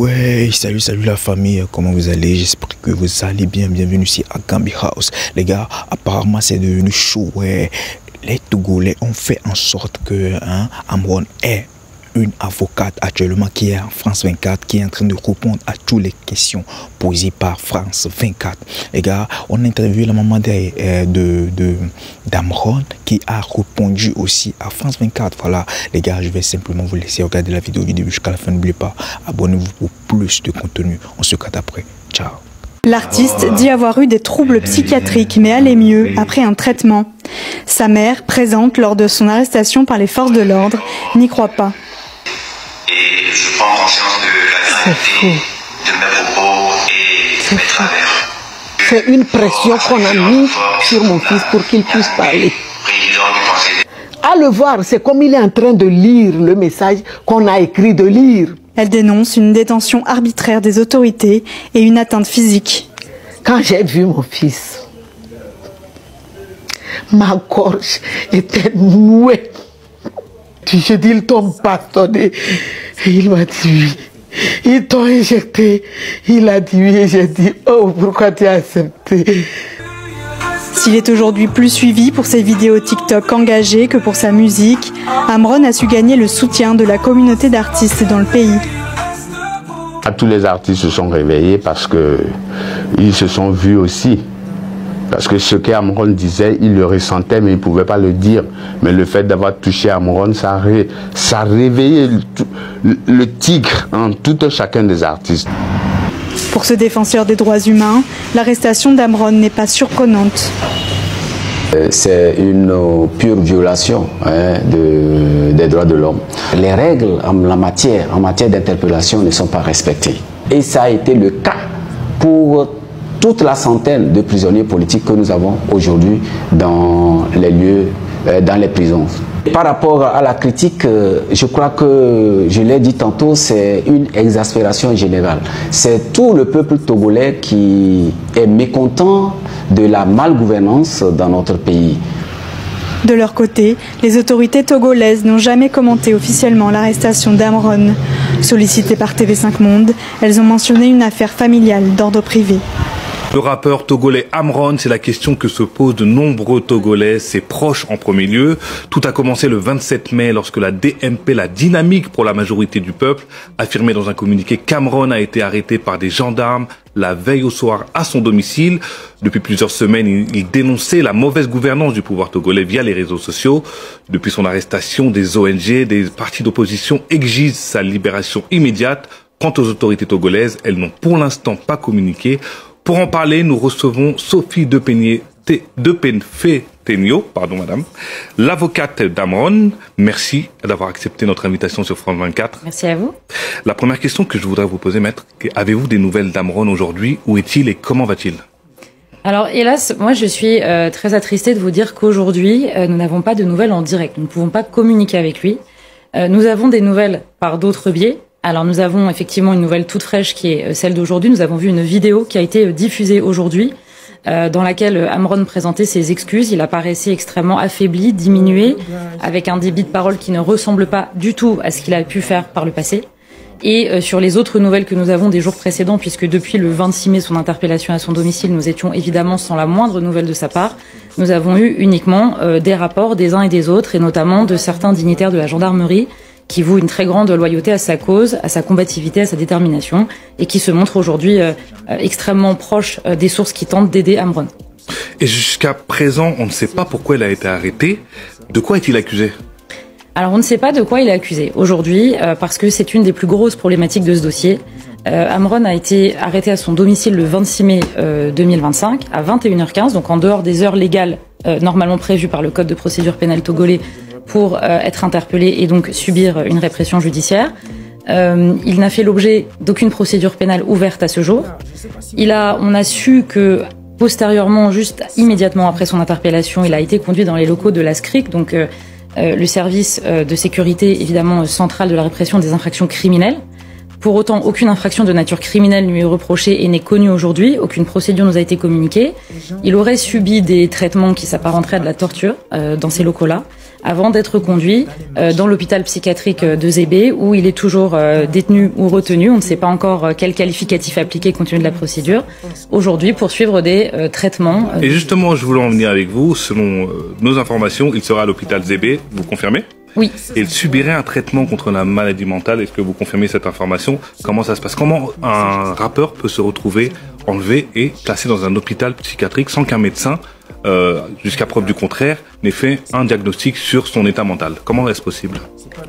Ouais, salut la famille, comment vous allez? J'espère que vous allez bien, bienvenue ici à Gambi House. Les gars, apparemment c'est devenu chaud, ouais. Les Togolais ont fait en sorte que Amron est une avocate actuellement qui est en France 24, qui est en train de répondre à toutes les questions posées par France 24. Les gars, on a interviewé la maman d'Amron qui a répondu aussi à France 24. Voilà, les gars, je vais simplement vous laisser regarder la vidéo du début jusqu'à la fin. N'oubliez pas, abonnez-vous pour plus de contenu. On se capte après. Ciao. L'artiste dit avoir eu des troubles psychiatriques mais allait mieux après un traitement. Sa mère, présente lors de son arrestation par les forces de l'ordre, n'y croit pas. Et je prends conscience de la gravité de mes propos et de mes travers. C'est une pression qu'on a mise sur mon fils pour qu'il puisse parler. À le voir, c'est comme il est en train de lire le message qu'on a écrit de lire. Elle dénonce une détention arbitraire des autorités et une atteinte physique. Quand j'ai vu mon fils, ma gorge était nouée. J'ai dit, ils t'ont bastonné. Et il m'a dit oui. Ils t'ont injecté. Il a dit oui. Et j'ai dit, oh, pourquoi tu as accepté? S'il est aujourd'hui plus suivi pour ses vidéos TikTok engagées que pour sa musique, Amron a su gagner le soutien de la communauté d'artistes dans le pays. Tous les artistes se sont réveillés parce qu'ils se sont vus aussi. Parce que ce qu'Amron disait, il le ressentait, mais il ne pouvait pas le dire. Mais le fait d'avoir touché Amron, ça a réveillé le tigre en tout chacun des artistes. Pour ce défenseur des droits humains, l'arrestation d'Amron n'est pas surprenante. C'est une pure violation des droits de l'homme. Les règles en matière d'interpellation ne sont pas respectées. Et ça a été le cas pour toute la centaine de prisonniers politiques que nous avons aujourd'hui dans les lieux, dans les prisons. Par rapport à la critique, je crois que, je l'ai dit tantôt, c'est une exaspération générale. C'est tout le peuple togolais qui est mécontent de la malgouvernance dans notre pays. De leur côté, les autorités togolaises n'ont jamais commenté officiellement l'arrestation d'Amron. Sollicitées par TV5 Monde, elles ont mentionné une affaire familiale d'ordre privé. Le rappeur togolais Amron, c'est la question que se posent de nombreux Togolais, ses proches en premier lieu. Tout a commencé le 27 mai lorsque la DMP, la Dynamique pour la majorité du peuple, affirmait dans un communiqué qu'Amron a été arrêté par des gendarmes la veille au soir à son domicile. Depuis plusieurs semaines, il dénonçait la mauvaise gouvernance du pouvoir togolais via les réseaux sociaux. Depuis son arrestation, des ONG, des partis d'opposition exigent sa libération immédiate. Quant aux autorités togolaises, elles n'ont pour l'instant pas communiqué. Pour en parler, nous recevons Sophie Depenfé-Tenio, pardon madame, l'avocate d'Amron. Merci d'avoir accepté notre invitation sur France 24. Merci à vous. La première question que je voudrais vous poser, maître, avez-vous des nouvelles d'Amron aujourd'hui? Où est-il et comment va-t-il? Alors hélas, moi je suis très attristée de vous dire qu'aujourd'hui, nous n'avons pas de nouvelles en direct. Nous ne pouvons pas communiquer avec lui. Nous avons des nouvelles par d'autres biais. Alors nous avons effectivement une nouvelle toute fraîche qui est celle d'aujourd'hui. Nous avons vu une vidéo qui a été diffusée aujourd'hui dans laquelle Amron présentait ses excuses. Il apparaissait extrêmement affaibli, diminué, avec un débit de parole qui ne ressemble pas du tout à ce qu'il a pu faire par le passé. Et sur les autres nouvelles que nous avons des jours précédents, puisque depuis le 26 mai, son interpellation à son domicile, nous étions évidemment sans la moindre nouvelle de sa part, nous avons eu uniquement des rapports des uns et des autres, et notamment de certains dignitaires de la gendarmerie, qui vouent une très grande loyauté à sa cause, à sa combativité, à sa détermination, et qui se montrent aujourd'hui extrêmement proches des sources qui tentent d'aider Amron. Et jusqu'à présent, on ne sait pas pourquoi il a été arrêté. De quoi est-il accusé? Alors on ne sait pas de quoi il est accusé aujourd'hui, parce que c'est une des plus grosses problématiques de ce dossier. Amron a été arrêté à son domicile le 26 mai 2025, à 21h15, donc en dehors des heures légales normalement prévues par le Code de procédure pénale togolais, pour être interpellé et donc subir une répression judiciaire. Il n'a fait l'objet d'aucune procédure pénale ouverte à ce jour. On a su que postérieurement, juste immédiatement après son interpellation, il a été conduit dans les locaux de la SCRIC, donc le service de sécurité évidemment central de la répression des infractions criminelles. Pour autant, aucune infraction de nature criminelle lui est reprochée et n'est connue aujourd'hui. Aucune procédure nous a été communiquée. Il aurait subi des traitements qui s'apparenteraient à de la torture dans ces locaux-là. avant d'être conduit dans l'hôpital psychiatrique de Zébé, où il est toujours détenu ou retenu. On ne sait pas encore quel qualificatif appliquer compte tenu de la procédure, aujourd'hui pour suivre des traitements. Et justement, je voulais en venir avec vous. Selon nos informations, il sera à l'hôpital Zébé, vous confirmez ? Oui. Et il subirait un traitement contre la maladie mentale. Est-ce que vous confirmez cette information? Comment ça se passe? Comment un rappeur peut se retrouver enlevé et placé dans un hôpital psychiatrique sans qu'un médecin, jusqu'à preuve du contraire, n'ait fait un diagnostic sur son état mental? Comment est-ce possible?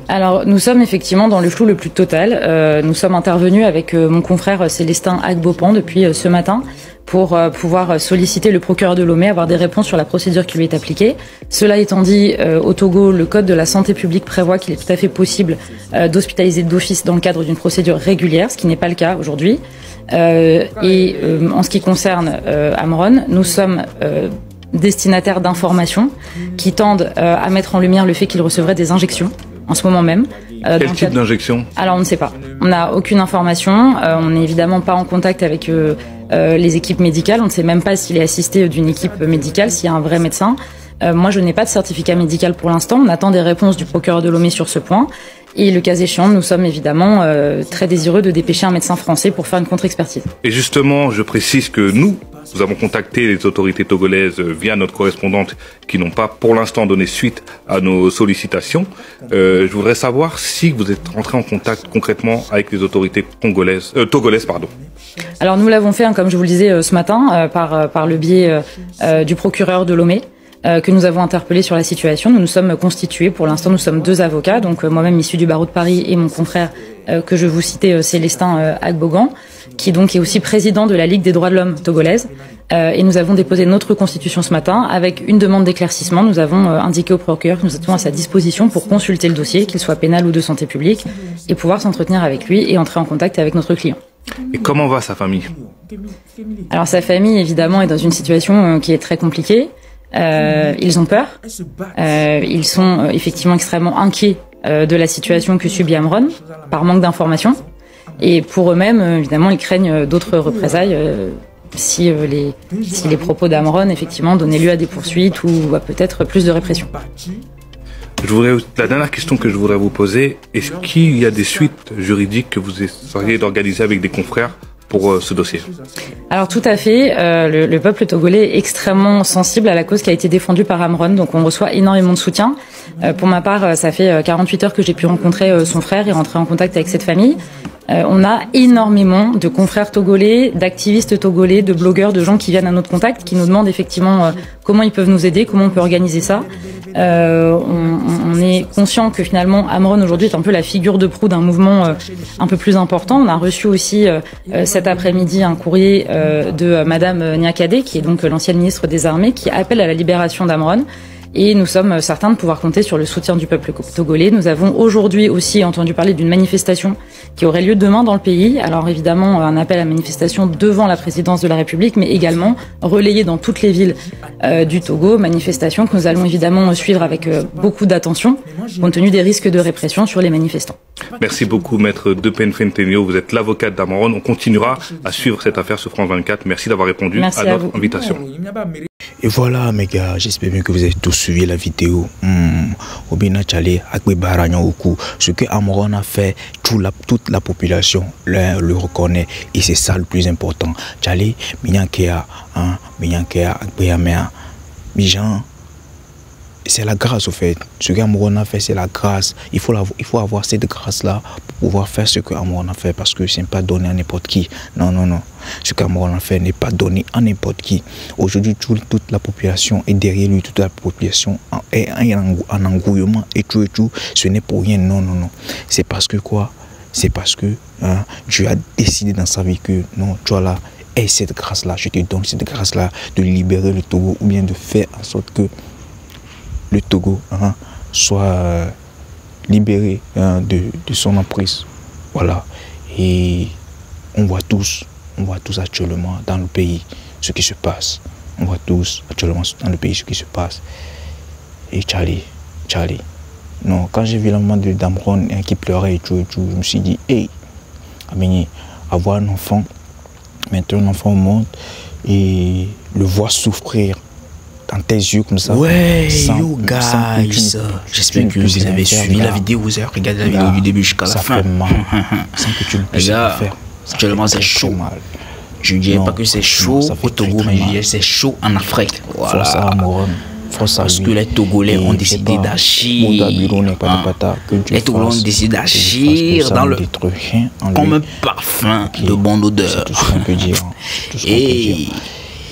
Alors, nous sommes effectivement dans le flou le plus total. Nous sommes intervenus avec mon confrère Célestin Agbopan depuis ce matin pour pouvoir solliciter le procureur de Lomé, avoir des réponses sur la procédure qui lui est appliquée. Cela étant dit, au Togo, le code de la santé publique prévoit qu'il est tout à fait possible d'hospitaliser d'office dans le cadre d'une procédure régulière, ce qui n'est pas le cas aujourd'hui. En ce qui concerne Amron, nous sommes destinataires d'informations qui tendent à mettre en lumière le fait qu'il recevrait des injections en ce moment même. Quel type d'injection? Alors on ne sait pas. On n'a aucune information. On n'est évidemment pas en contact avec les équipes médicales. On ne sait même pas s'il est assisté d'une équipe médicale, s'il y a un vrai médecin. Moi, je n'ai pas de certificat médical pour l'instant. On attend des réponses du procureur de Lomé sur ce point. Et le cas échéant, nous sommes évidemment très désireux de dépêcher un médecin français pour faire une contre-expertise. Et justement, je précise que nous avons contacté les autorités togolaises via notre correspondante qui n'ont pas pour l'instant donné suite à nos sollicitations. Je voudrais savoir si vous êtes rentré en contact concrètement avec les autorités togolaises. Alors nous l'avons fait, comme je vous le disais ce matin, par le biais du procureur de Lomé, que nous avons interpellé sur la situation. Nous nous sommes constitués, pour l'instant nous sommes 2 avocats, donc moi-même issu du barreau de Paris et mon confrère que je vous citais, Célestin Agbogan, qui donc est aussi président de la Ligue des droits de l'homme togolaise. Et nous avons déposé notre constitution ce matin avec une demande d'éclaircissement. Nous avons indiqué au procureur que nous étions à sa disposition pour consulter le dossier, qu'il soit pénal ou de santé publique, et pouvoir s'entretenir avec lui et entrer en contact avec notre client. Et comment va sa famille? Alors sa famille, évidemment, est dans une situation qui est très compliquée. Ils ont peur. Ils sont effectivement extrêmement inquiets de la situation que subit Amron, par manque d'informations. Et pour eux-mêmes, évidemment, ils craignent d'autres représailles si les propos d'Amron, effectivement, donnaient lieu à des poursuites ou à peut-être plus de répression. La dernière question que je voudrais vous poser, est-ce qu'il y a des suites juridiques que vous essayez d'organiser avec des confrères pour ce dossier? Alors tout à fait, le peuple togolais est extrêmement sensible à la cause qui a été défendue par Amron, donc on reçoit énormément de soutien. Pour ma part, ça fait 48 heures que j'ai pu rencontrer son frère et rentrer en contact avec cette famille. On a énormément de confrères togolais, d'activistes togolais, de blogueurs, de gens qui viennent à notre contact, qui nous demandent effectivement comment ils peuvent nous aider, comment on peut organiser ça. On est conscient que finalement Amron aujourd'hui est un peu la figure de proue d'un mouvement un peu plus important. On a reçu aussi cet après-midi un courrier de Madame Niakade, qui est donc l'ancienne ministre des Armées, qui appelle à la libération d'Amron. Et nous sommes certains de pouvoir compter sur le soutien du peuple togolais. Nous avons aujourd'hui aussi entendu parler d'une manifestation qui aurait lieu demain dans le pays. Alors évidemment, un appel à manifestation devant la présidence de la République, mais également relayé dans toutes les villes du Togo. Manifestation que nous allons évidemment suivre avec beaucoup d'attention, compte tenu des risques de répression sur les manifestants. Merci beaucoup, Maître Depen Fentenio. Vous êtes l'avocate d'Amron. On continuera à suivre cette affaire sur France 24. Merci d'avoir répondu à notre invitation. Et voilà, mes gars, j'espère bien que vous avez tous suivi la vidéo. Ce que Amron a fait, toute la population le reconnaît. Et c'est ça le plus important. Tchali, Minyankea, c'est la grâce au fait. Ce qu'Amron a fait, c'est la grâce. Il faut avoir cette grâce-là pour pouvoir faire ce qu'Amron a fait, parce que ce n'est pas donné à n'importe qui. Non, non, non. Ce qu'Amron a fait n'est pas donné à n'importe qui. Aujourd'hui, toute la population est derrière lui, toute la population est en engouillement et tout. Ce n'est pour rien. Non, non, non. C'est parce que quoi? C'est parce que Dieu a décidé dans sa vie que non, tu vois là, et cette grâce-là, je te donne cette grâce-là de libérer le Togo, ou bien de faire en sorte que le Togo soit libéré de son emprise. Voilà. Et on voit tous actuellement dans le pays ce qui se passe. On voit tous actuellement dans le pays ce qui se passe. Et Charlie. Non, quand j'ai vu la maman de Amron qui pleurait et tout, je me suis dit, hey, avoir un enfant, mettre un enfant au monde et le voir souffrir dans tes yeux comme ça. Ouais, yo guys, j'espère que vous avez suivi la vidéo, vous avez regardé la vidéo du début jusqu'à la fin. Ça fait mal, sans que tu le puisses faire. Actuellement c'est chaud. Je ne dirais pas que c'est chaud au Togo, mais je dirais c'est chaud en Afrique. Voilà. Parce que les Togolais ont décidé d'agir. Les Togolais ont décidé d'agir dans le comme un parfum de bonne odeur. Et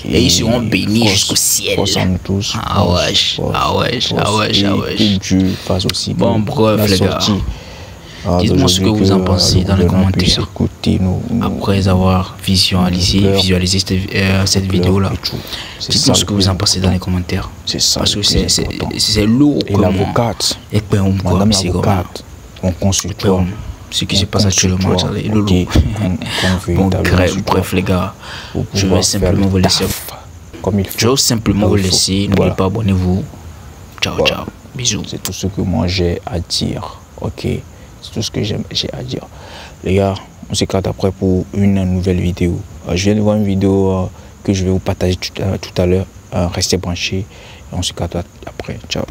ils seront bénis jusqu'au ciel. Ah ouais. Bon, bref, les gars. Dites-moi ce que vous en pensez dans les commentaires. Après avoir visualisé cette vidéo-là. Dites-moi ce que vous en pensez dans les commentaires. Parce que c'est lourd. Et l'avocate, madame l'avocate, on consulte-toi. Ce qui se passe actuellement, bref les gars, je vais simplement vous laisser. Je vais simplement vous laisser. N'oubliez pas, abonnez-vous. Ciao, ciao. Bisous. C'est tout ce que moi j'ai à dire. Ok, c'est tout ce que j'ai à dire. Les gars, on s'éclate après pour une nouvelle vidéo. Je viens de voir une vidéo que je vais vous partager tout à l'heure. Restez branchés. Et on s'éclate après. Ciao.